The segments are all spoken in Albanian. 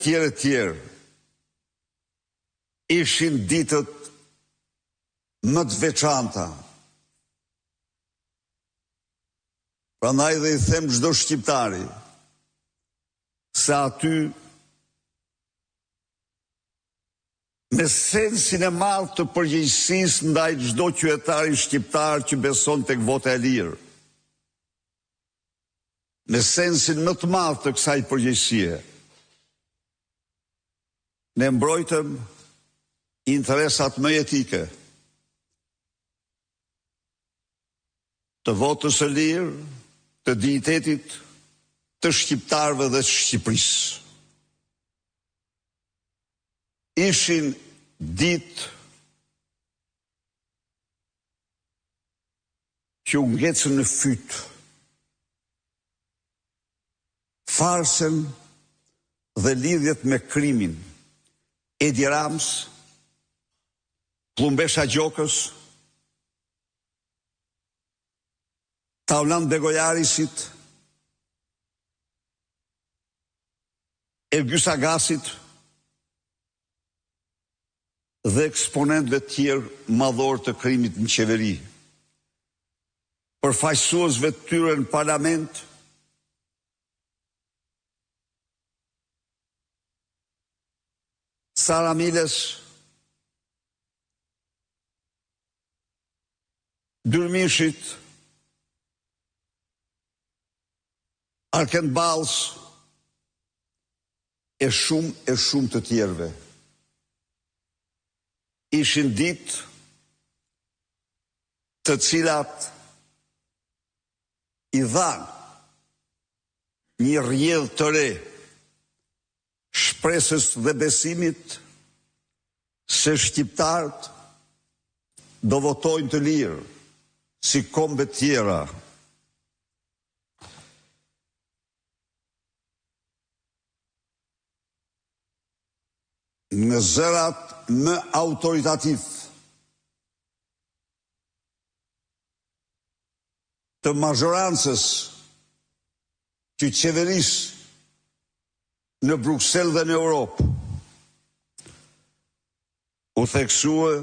tjerë ishin ditët më të veçanta. Prandaj dhe i them çdo shqiptari se aty me sensin e madh të përgjegjësisë ndaj çdo qytetari shqiptar që beson tek vota e lirë, me sensin më të madh të kësaj përgjegjësie, ne mbrojtëm interesat më jetike të votës së lirë, të dignitetit të shqiptarëve dhe të Shqipërisë. Ishin ditë që u ngecën në fyt farsën dhe lidhjet me krimin Edi Rams, Plumbesha Gjokës, Taulan Begojarisit, Ergjys Agasit dhe eksponentëve tjerë madhor të krimit në qeveri, përfaqësuesve të tyre në parlament, Sara Miles, Dyrmishit, Arken Balls e shumë të tjerëve. Ishin ditë të cilat i dhanë një rrjedhë të re shpresës dhe besimit se shqiptarët do votojnë të lirë si kombet tjera. Në zërat më autoritativ të mazhorancës që qeveris në Bruksel dhe në Europë, u theksue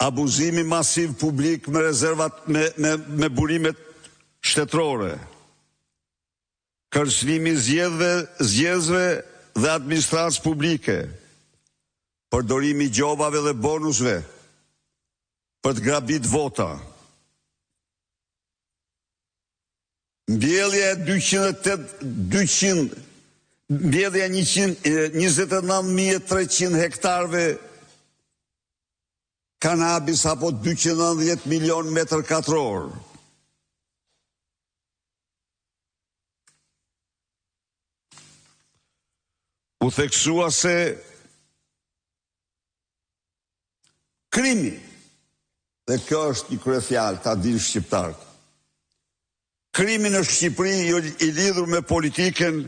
abuzimi masiv publik me rezervat me burimet shtetërore, kërcënimi zgjedhësve dhe administratës publike, përdorimi gjobave dhe bonusve për të grabit vota, mbjellja 129.300 hektarve kanabis apo 290 milion metër katror. U theksua se krimi, dhe kjo është një kryefjalë, ta dinë shqiptarët, krimi në Shqipëri i lidhur me politiken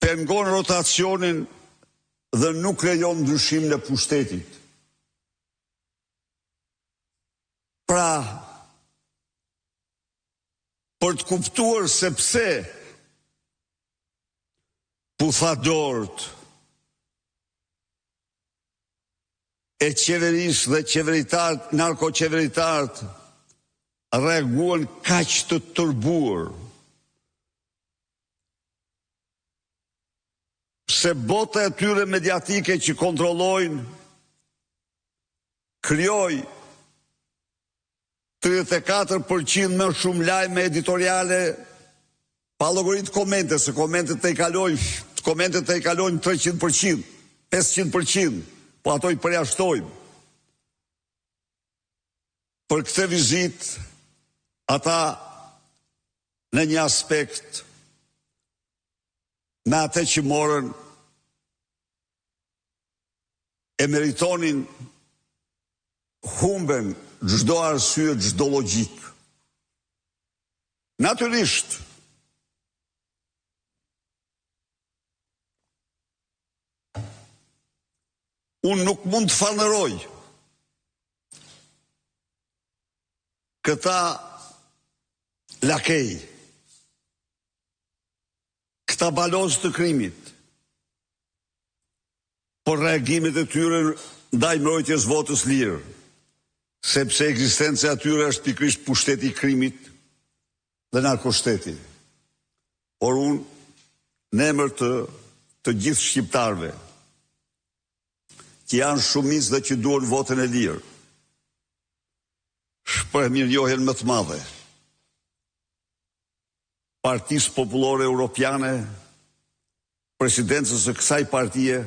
pengon rotacionin dhe nuk lejon ndryshim në pushtetit. Pra, për të kuptuar se pse puthadorët e qeverisë dhe qeveritarët, narkoqeveritarët reaguan kaq të turbuar, se bota e tyre mediatike që kontrollojnë krijoi 34% më shumë lajme editoriale pa llogaritë komente, se komentet të i kalojnë 300%, 500%, po ato i përjashtojmë. Për këtë vizitë, ata në një aspekt, me atë që morën, e meritonin humben çdo arsye, çdo logjik. Natyrisht, unë nuk mund të falënderoj këta lakej, shtabalozë të krimit, por reagimet e tyre ndaj mbrojtjes votës lirë, sepse ekzistenca e atyre është pikërisht pushteti i krimit dhe narkoshteti. Por unë, në emër të gjithë shqiptarëve, që janë shumicë dhe që duan votën e lirë, shpreh mirënjohjen më të madhe Partisë Popullore Europiane, presidencës së kësaj partie